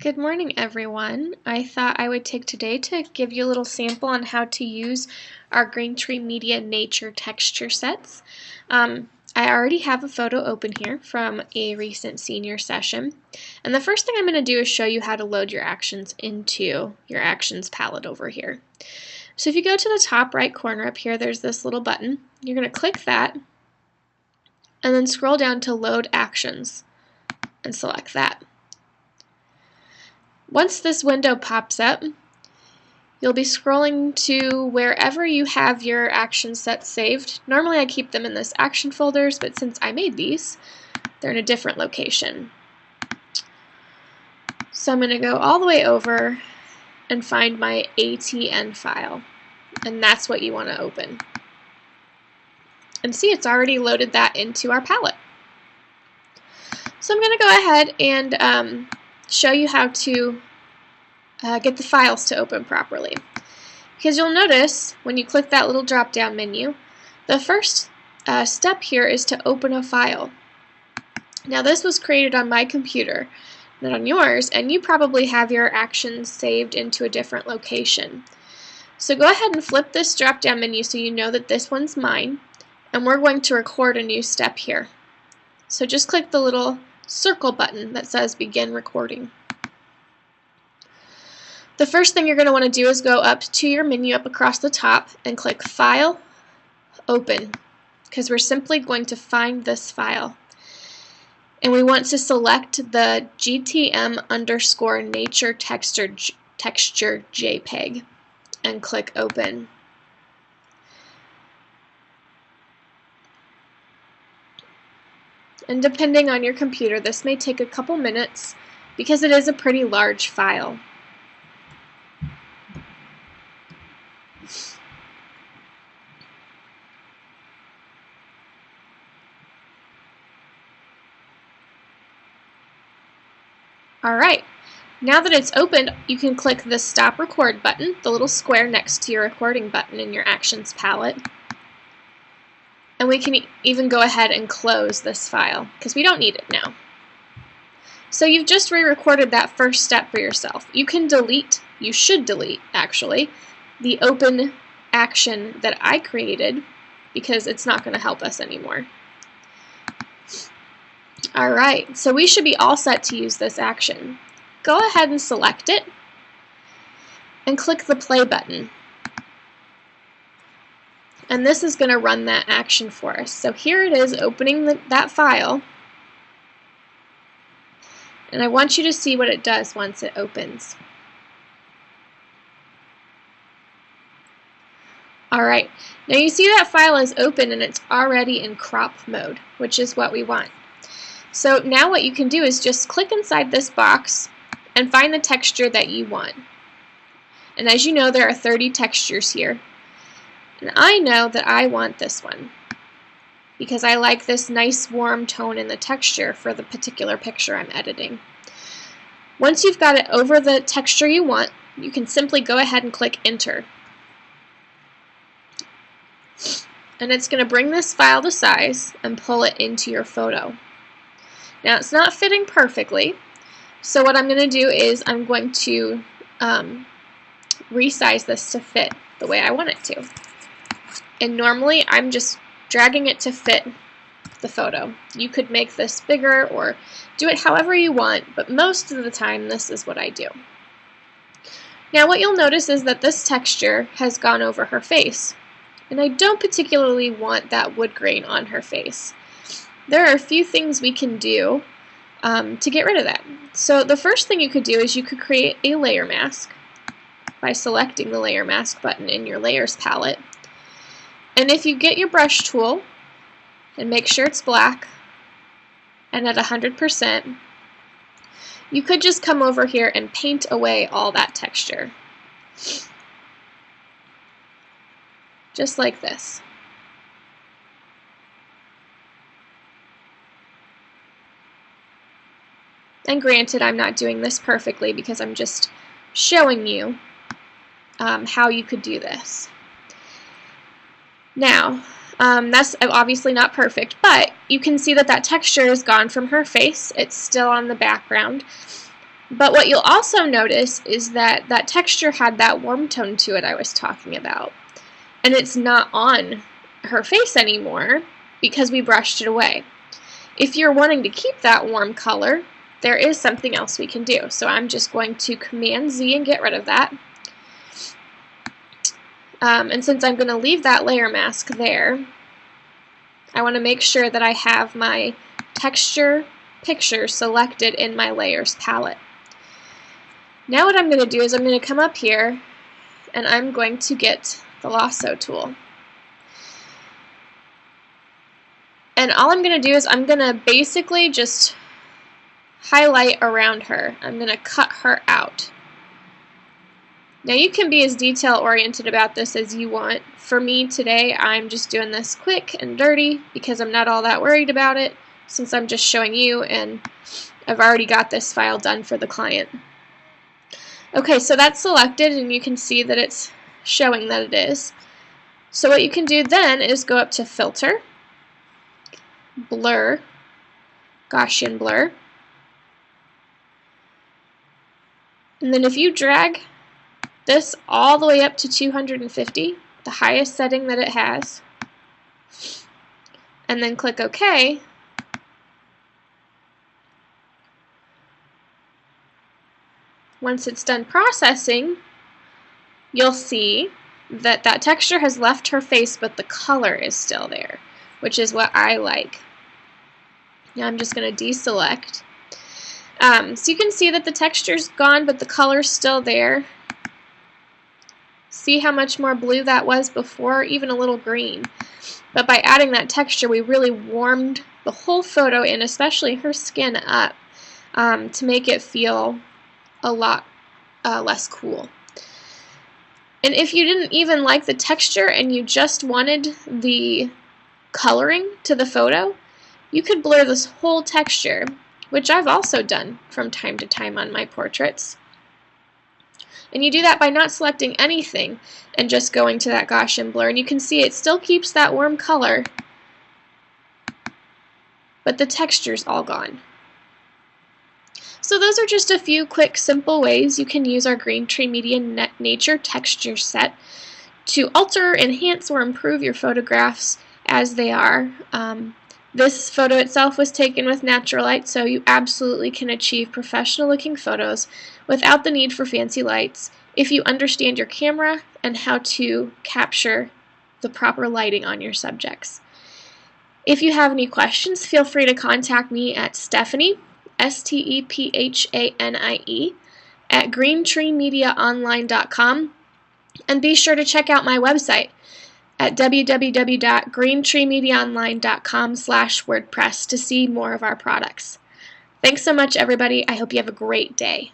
Good morning, everyone. I thought I would take today to give you a little sample on how to use our Green Tree Media Nature texture sets. I already have a photo open here from a recent senior session. And the first thing I'm going to do is show you how to load your actions into your actions palette over here. So if you go to the top right corner up here, there's this little button. You're going to click that and then scroll down to Load Actions and select that. Once this window pops up, you'll be scrolling to wherever you have your action sets saved. Normally I keep them in this action folders, but since I made these, they're in a different location. So I'm going to go all the way over and find my ATN file, and that's what you want to open. And see, it's already loaded that into our palette. So I'm going to go ahead and show you how to get the files to open properly. Because you'll notice when you click that little drop down menu, the first step here is to open a file. Now this was created on my computer, not on yours, and you probably have your actions saved into a different location. So go ahead and flip this drop down menu so you know that this one's mine, and we're going to record a new step here. So just click the little circle button that says Begin Recording. The first thing you're going to want to do is go up to your menu up across the top and click File, Open, because we're simply going to find this file. And we want to select the GTM_nature texture JPEG and click Open. And depending on your computer, this may take a couple minutes because it is a pretty large file. Alright, now that it's opened, you can click the Stop Record button, the little square next to your recording button in your Actions palette. And we can even go ahead and close this file, because we don't need it now. So you've just re-recorded that first step for yourself. You can delete, you should delete actually, the open action that I created, because it's not going to help us anymore. Alright, so we should be all set to use this action. Go ahead and select it and click the play button. And this is going to run that action for us. So here it is opening that file, and I want you to see what it does once it opens. Alright, now you see that file is open and it's already in crop mode, which is what we want. So now what you can do is just click inside this box and find the texture that you want. And as you know, there are 30 textures here. And I know that I want this one because I like this nice warm tone in the texture for the particular picture I'm editing. Once you've got it over the texture you want, you can simply go ahead and click Enter. And it's going to bring this file to size and pull it into your photo. Now it's not fitting perfectly, so what I'm going to do is I'm going to resize this to fit the way I want it to. And normally I'm just dragging it to fit the photo. You could make this bigger or do it however you want, but most of the time this is what I do. Now what you'll notice is that this texture has gone over her face, and I don't particularly want that wood grain on her face. There are a few things we can do to get rid of that. So the first thing you could do is you could create a layer mask by selecting the layer mask button in your layers palette. And if you get your brush tool and make sure it's black and at 100%, you could just come over here and paint away all that texture. Just like this. And granted, I'm not doing this perfectly because I'm just showing you how you could do this. Now, that's obviously not perfect, but you can see that that texture is gone from her face. It's still on the background. But what you'll also notice is that that texture had that warm tone to it I was talking about. And it's not on her face anymore because we brushed it away. If you're wanting to keep that warm color, there is something else we can do. So I'm just going to Command Z and get rid of that. And since I'm going to leave that layer mask there, I want to make sure that I have my texture picture selected in my layers palette. Now what I'm going to do is I'm going to come up here and I'm going to get the lasso tool. And all I'm going to do is I'm going to basically just highlight around her. I'm going to cut her out. Now you can be as detail oriented about this as you want. For me today, I'm just doing this quick and dirty because I'm not all that worried about it, since I'm just showing you and I've already got this file done for the client. Okay, so that's selected and you can see that it's showing that it is. So what you can do then is go up to Filter, Blur, Gaussian Blur, and then if you drag this all the way up to 250, the highest setting that it has, and then click OK, once it's done processing, you'll see that that texture has left her face, but the color is still there, which is what I like. Now I'm just going to deselect. So you can see that the texture's gone, but the color's still there. See how much more blue that was before, even a little green. But by adding that texture, we really warmed the whole photo and especially her skin up to make it feel a lot less cool. And if you didn't even like the texture and you just wanted the coloring to the photo, you could blur this whole texture, which I've also done from time to time on my portraits. And you do that by not selecting anything and just going to that Gaussian blur. And you can see it still keeps that warm color, but the texture's all gone. So those are just a few quick, simple ways you can use our Green Tree Media Nature texture set to alter, enhance, or improve your photographs as they are. This photo itself was taken with natural light, so you absolutely can achieve professional-looking photos without the need for fancy lights if you understand your camera and how to capture the proper lighting on your subjects. If you have any questions, feel free to contact me at Stephanie, STEPHANIE, at greentreemediaonline.com, and be sure to check out my website at www.greentreemediaonline.com/WordPress to see more of our products. Thanks so much, everybody. I hope you have a great day.